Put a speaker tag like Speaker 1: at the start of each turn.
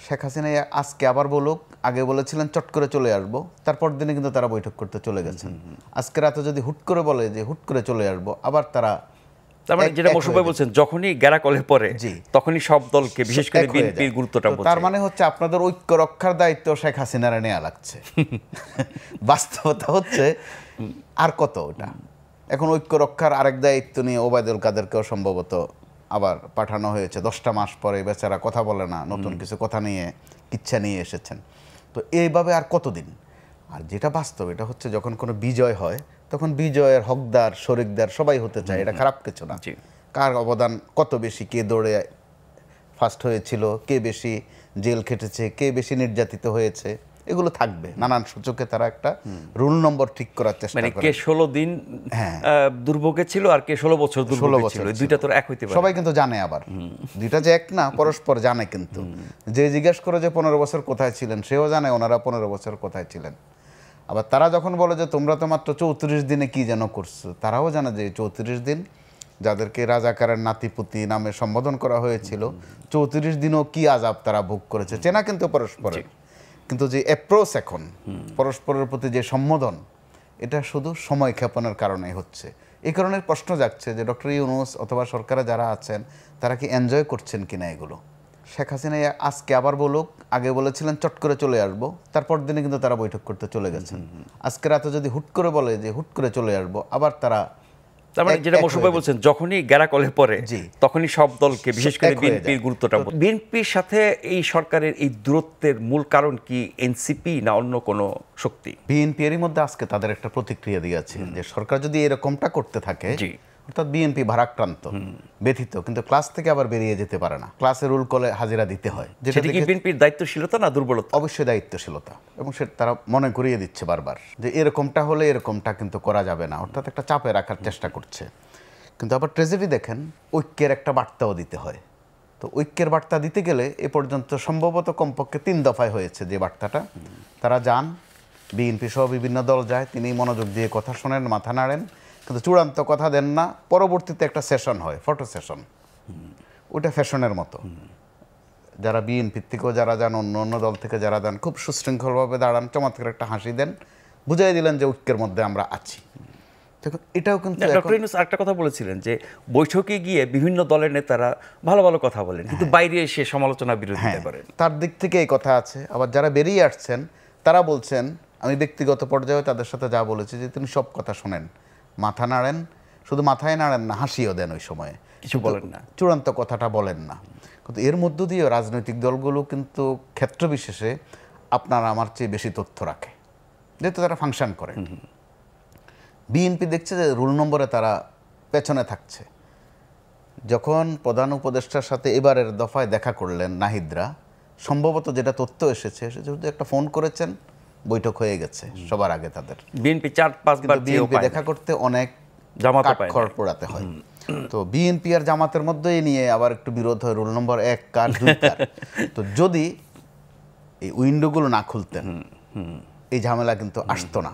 Speaker 1: শেখ হাসিনা আজকে আবার বলুক, আগে বলেছিলেন চট করে চলে আসবো, তারপর দিনে কিন্তু তারা বৈঠক করতে চলে গেছেন। আজকে রাতে যদি হুট করে বলে যে হুট করে চলে আসবো, আবার তারা
Speaker 2: তার মানে যেটা মশরুফ ভাই বলছেন, যখনই গ্যারাকলে পরে তখনই সব দলকে, বিশেষ করে বিএনপির গুরুত্বটা বলছে।
Speaker 1: তার মানে হচ্ছে আপনাদের ঐক্য রক্ষার দায়িত্ব শেখ হাসিনার নেওয়া লাগছে। বাস্তবতা হচ্ছে আর কত ওটা। এখন ঐক্য রক্ষার আরেক দায়িত্ব নিয়ে ওবায়দুল কাদেরকেও সম্ভবত আবার পাঠানো হয়েছে। 10টা মাস পরে বেচারা কথা বলে না, নতুন কিছু কথা নিয়ে ইচ্ছা নিয়ে এসেছেন। তো এইভাবে আর কতদিন? আর যেটা বাস্তব, এটা হচ্ছে যখন কোনো বিজয় হয় তখন বিজয়ের হকদার শরিকদার সবাই হতে চায়, এটা খারাপ কিছু না। কার অবদান কত বেশি, কে দৌড়ে ফার্স্ট হয়েছিল, কে বেশি জেল খেটেছে, কে বেশি নির্যাতিত হয়েছে, এগুলো থাকবে। নানান সূচকে তারা একটা রুল নম্বর ঠিক করার চেষ্টা করে।
Speaker 2: কে 16 দিন দুর্ভোগে ছিল আর কে 16 বছর দুর্ভোগে ছিল, দুইটা তো এক হইতে পারে।
Speaker 1: সবাই কিন্তু জানে, আবার দুইটা যে এক না, পরস্পর জানে। কিন্তু যে জিজ্ঞেস করে যে 15 বছর কোথায় ছিলেন, সেও জানে ওনারা 15 বছর কোথায় ছিলেন। আবার তারা যখন বলে যে তোমরা তো মাত্র 34 দিনে কি যেন করছো, তারাও জানে যে 34 দিন যাদেরকে রাজাকারের নাতিপুতি নামে সম্বোধন করা হয়েছিল, 34 দিনও কি আযাব তারা ভোগ করেছে। চেনা কিন্তু পরস্পরের, কিন্তু যে অ্যাপ্রোচ এখন পরস্পরের প্রতি যে সম্বোধন, এটা শুধু সময় ক্ষেপণের কারণেই হচ্ছে। এই কারণে প্রশ্ন জাগছে যে ডক্টর ইউনূস অথবা সরকারে যারা আছেন তারা কি এনজয় করছেন কিনা এগুলো। শেখ হাসিনা আজকে আবার বলুক, আগে বলেছিলেন চট করে চলে আসবো, তারপর দিনে কিন্তু তারা বৈঠক করতে চলে গেছেন। আজকে রাতে যদি হুট করে বলে যে হুট করে চলে আসবো, আবার তারা
Speaker 2: তার মানে যেটা মশরুফ ভাই বলছেন, যখনই গ্যারাকলে পরে তখনই সব দলকে, বিশেষ করে বিএনপির গুরুত্বটা। বিএনপির সাথে এই সরকারের এই দূরত্বের মূল কারণ কি এনসিপি না অন্য কোনো শক্তি?
Speaker 1: বিএনপি এরই মধ্যে আজকে তাদের একটা প্রতিক্রিয়া দিয়েছে যে সরকার যদি এরকমটা করতে থাকে, অর্থাৎ বিএনপি ভারাক্রান্ত ব্যথিত, কিন্তু ক্লাস থেকে আবার বেরিয়ে যেতে পারে না, ক্লাসে রুল কলে হাজিরা দিতে হয়।
Speaker 2: যেটা কি বিএনপির দায়িত্বশীলতা না দুর্বলতা?
Speaker 1: অবশ্যই দায়িত্বশীলতা, এবং সেটা তারা মনে করিয়ে দিচ্ছে বারবার যে এরকমটা হলে এরকমটা কিন্তু করা যাবে না, অর্থাৎ একটা চাপে রাখার চেষ্টা করছে। কিন্তু আবার ট্রেজেডি দেখেন, ঐক্যের একটা বার্তাও দিতে হয়। তো ঐক্যের বার্তা দিতে গেলে এ পর্যন্ত সম্ভবত কমপক্ষে 3 দফায় হয়েছে যে বার্তাটা। তারা যান, বিএনপি সহ বিভিন্ন দল যায়, তিনি মনোযোগ দিয়ে কথা শোনেন, মাথা নাড়েন, কিন্তু চূড়ান্ত কথা দেন না। পরবর্তীতে একটা সেশন হয়, ফটো সেশন, ওইটা ফ্যাশনের মতো। যারা বিএনপির থেকেও যারা যান, অন্য অন্য দল থেকে যারা যান, খুব সুশৃঙ্খলভাবে দাঁড়ান, চমৎকার একটা হাসি দেন, বুঝাই দিলেন যে ঐক্যের মধ্যে আমরা আছি। এটাও কিন্তু
Speaker 2: ডক্টর ইউনূস আরেকটা কথা বলেছিলেন যে বৈঠকে গিয়ে বিভিন্ন দলের নেতারা ভালো ভালো কথা বলেন, কিন্তু বাইরে এসে সমালোচনা বিরোধিতা করেন।
Speaker 1: তার দিক থেকে এই কথা আছে। আবার যারা বেরিয়ে আসছেন তারা বলছেন, আমি ব্যক্তিগত পর্যায়ে তাদের সাথে যা বলেছি যে তিনি সব কথা শোনেন, মাথা নাড়েন, শুধু মাথায় নাড়েন না, হাসিও দেন, ওই সময়ে
Speaker 2: কিছু বলেন না,
Speaker 1: চূড়ান্ত কথাটা বলেন না। কিন্তু এর মধ্য দিয়ে রাজনৈতিক দলগুলো কিন্তু ক্ষেত্র বিশেষে আপনার আমার চেয়ে বেশি তথ্য রাখে, যেহেতু তারা ফাংশন করে। বিএনপি দেখছে যে রুল নম্বরে তারা পেছনে থাকছে। যখন প্রধান উপদেষ্টার সাথে এবারের দফায় দেখা করলেন নাহিদরা, সম্ভবত যেটা তথ্য এসেছে, যেহেতু একটা ফোন করেছেন, বৈঠক হয়ে গেছে সবার আগে তাদের।
Speaker 2: বিএনপি 4-5 বার
Speaker 1: বিএনপি দেখা করতে অনেক কাঠখড় পোড়াতে হয়। তো বিএনপি আর জামাতের মধ্যে নিয়ে আবার একটু বিরোধ হয়, রুল নম্বর 1 কার 2 কার। তো যদি এই উইন্ডোগুলো না খুলতেন, এই ঝামেলা কিন্তু আসতো না।